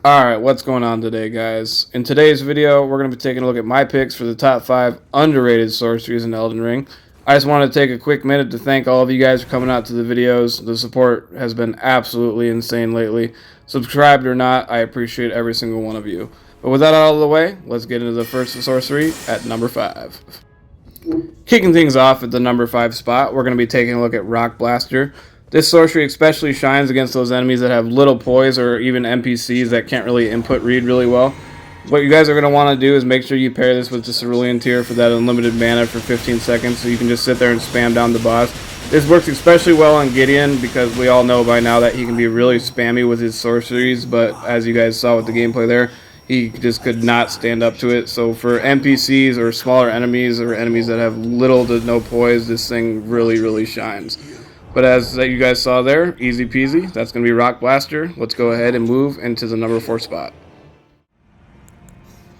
Alright, what's going on today, guys? In today's video, we're going to be taking a look at my picks for the top 5 underrated sorceries in Elden Ring. I just wanted to take a quick minute to thank all of you guys for coming out to the videos. The support has been absolutely insane lately. Subscribed or not, I appreciate every single one of you. But with that out of the way, let's get into the first sorcery at number 5. Kicking things off at the number 5 spot, we're going to be taking a look at Rock Blaster. This sorcery especially shines against those enemies that have little poise or even NPCs that can't really input read really well. What you guys are going to want to do is make sure you pair this with the Cerulean Tear for that unlimited mana for 15 seconds so you can just sit there and spam down the boss. This works especially well on Gideon because we all know by now that he can be really spammy with his sorceries, but as you guys saw with the gameplay there, he just could not stand up to it. So for NPCs or smaller enemies or enemies that have little to no poise, this thing really shines. But as you guys saw there, easy peasy, that's going to be Rock Blaster. Let's go ahead and move into the number 4 spot.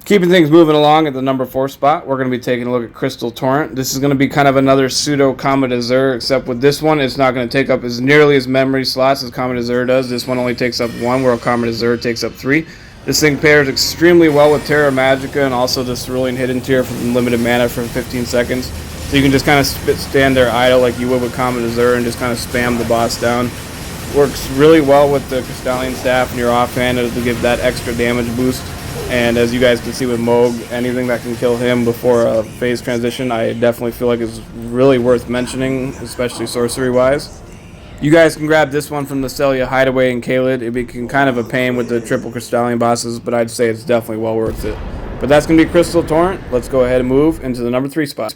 Keeping things moving along at the number 4 spot, we're going to be taking a look at Crystal Torrent. This is going to be kind of another pseudo Comet Azure, except with this one, it's not going to take up as nearly as memory slots as Comet Azure does. This one only takes up 1, where Comet Azure takes up 3. This thing pairs extremely well with Terra Magica and also the Cerulean Hidden Tear for limited mana for 15 seconds. So you can just kind of stand there idle like you would with Comet Azure and just kind of spam the boss down. Works really well with the Crystalline Staff in your offhand to give that extra damage boost. And as you guys can see with Moog, anything that can kill him before a phase transition, I definitely feel like is really worth mentioning, especially sorcery-wise. You guys can grab this one from the Celia Hideaway in Caelid. It'd be kind of a pain with the triple Crystalline bosses, but I'd say it's definitely well worth it. But that's going to be Crystal Torrent. Let's go ahead and move into the number 3 spot.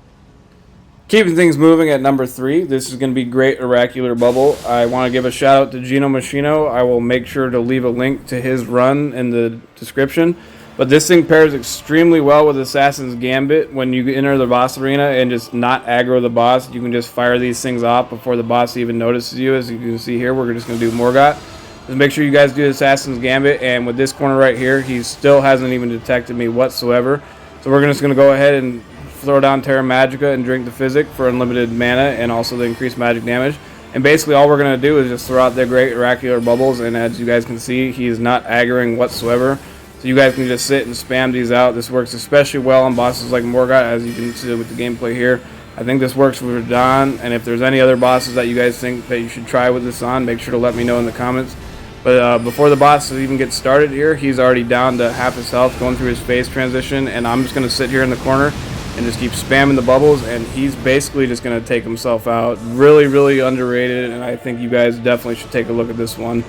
Keeping things moving at number 3, this is going to be Great Irregular Bubble. I want to give a shout out to Gino Machino. I will make sure to leave a link to his run in the description. But this thing pairs extremely well with Assassin's Gambit. When you enter the boss arena and just not aggro the boss, you can just fire these things off before the boss even notices you. As you can see here, we're just going to do Morgott. Just make sure you guys do Assassin's Gambit. And with this corner right here, he still hasn't even detected me whatsoever. So we're just going to go ahead and throw down Terra Magica and drink the Physic for unlimited mana and also the increased magic damage. And basically all we're going to do is just throw out their Great Irregular Bubbles, and as you guys can see, he is not aggroing whatsoever. So you guys can just sit and spam these out. This works especially well on bosses like Morgott, as you can see with the gameplay here. I think this works for Don, and if there's any other bosses that you guys think that you should try with this on, make sure to let me know in the comments. But before the boss even gets started here, he's already down to half his health going through his phase transition, and I'm just going to sit here in the corner and just keep spamming the bubbles, and he's basically just going to take himself out. Really underrated, and I think you guys definitely should take a look at this one.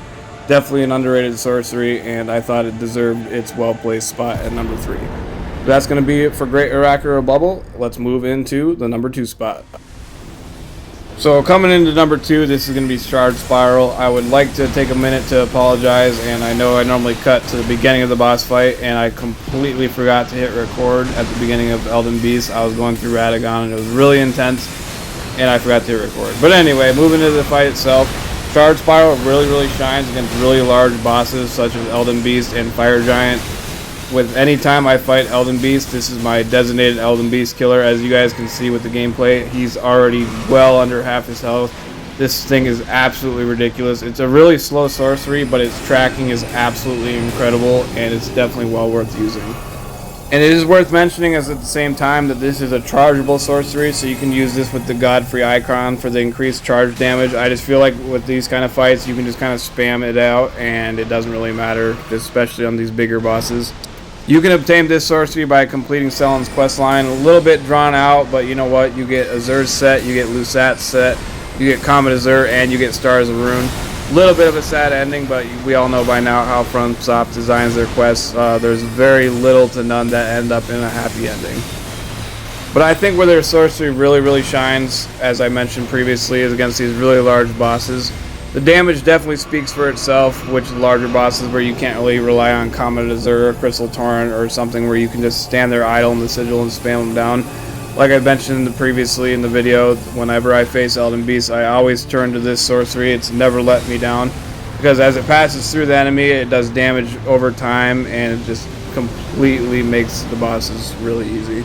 Definitely an underrated sorcery, and I thought it deserved its well-placed spot at number 3. That's going to be it for Great Irregular Bubble. Let's move into the number 2 spot. So coming into number 2, this is going to be Charred Spiral. I would like to take a minute to apologize, and I know I normally cut to the beginning of the boss fight, and I completely forgot to hit record at the beginning of Elden Beast. I was going through Radagon, and it was really intense, and I forgot to hit record. But anyway, moving into the fight itself, Charred Spiral really shines against really large bosses such as Elden Beast and Fire Giant. With any time I fight Elden Beast, this is my designated Elden Beast killer. As you guys can see with the gameplay, he's already well under half his health. This thing is absolutely ridiculous. It's a really slow sorcery, but its tracking is absolutely incredible, and it's definitely well worth using. And it is worth mentioning as at the same time that this is a chargeable sorcery, so you can use this with the Godfrey icon for the increased charge damage. I just feel like with these kind of fights, you can just kind of spam it out, and it doesn't really matter, especially on these bigger bosses. You can obtain this sorcery by completing Selen's questline. A little bit drawn out, but you know what? You get Azure's set, you get Lusat's set, you get Comet Azure, and you get Stars of Rune. A little bit of a sad ending, but we all know by now how FromSoft designs their quests. There's very little to none that end up in a happy ending. But I think where their sorcery really shines, as I mentioned previously, is against these really large bosses. The damage definitely speaks for itself, which larger bosses where you can't really rely on Comet Azure or Crystal Torrent or something where you can just stand there idle in the sigil and spam them down. Like I mentioned previously in the video, whenever I face Elden Beast, I always turn to this sorcery. It's never let me down, because as it passes through the enemy, it does damage over time, and it just completely makes the bosses really easy.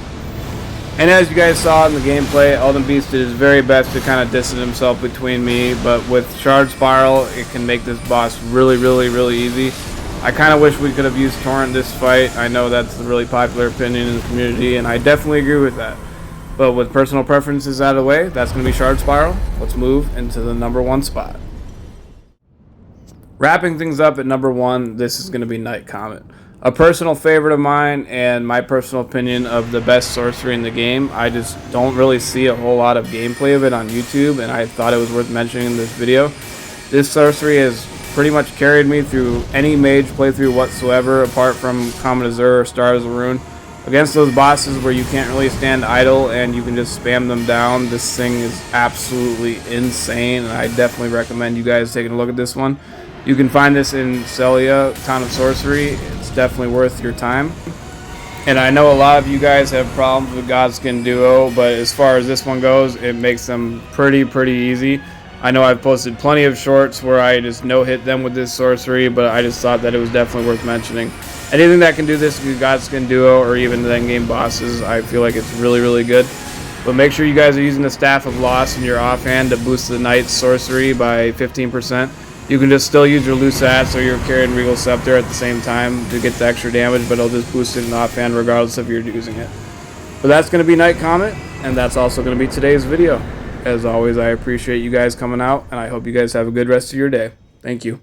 And as you guys saw in the gameplay, Elden Beast did his very best to kind of distance himself between me, but with Charred Spiral, it can make this boss really easy. I kind of wish we could have used Torrent this fight. I know that's a really popular opinion in the community, and I definitely agree with that. But with personal preferences out of the way, that's going to be Charred Spiral. Let's move into the number 1 spot. Wrapping things up at number 1, this is going to be Night Comet. A personal favorite of mine and my personal opinion of the best sorcery in the game. I just don't really see a whole lot of gameplay of it on YouTube, and I thought it was worth mentioning in this video. This sorcery has pretty much carried me through any mage playthrough whatsoever, apart from Comet Azure or Stars of Rune. Against those bosses where you can't really stand idle and you can just spam them down, this thing is absolutely insane, and I definitely recommend you guys taking a look at this one. You can find this in Celia, Town of Sorcery. It's definitely worth your time. And I know a lot of you guys have problems with Godskin Duo, but as far as this one goes, it makes them pretty easy. I know I've posted plenty of shorts where I just no-hit them with this sorcery, but I just thought that it was definitely worth mentioning. Anything that can do this with Godskin Duo or even the endgame bosses, I feel like it's really good. But make sure you guys are using the Staff of Loss in your offhand to boost the Knight's sorcery by 15%. You can just still use your Lusats or your Carrion Regal Scepter at the same time to get the extra damage, but it'll just boost it in offhand regardless if you're using it. But that's going to be Night Comet, and that's also going to be today's video. As always, I appreciate you guys coming out, and I hope you guys have a good rest of your day. Thank you.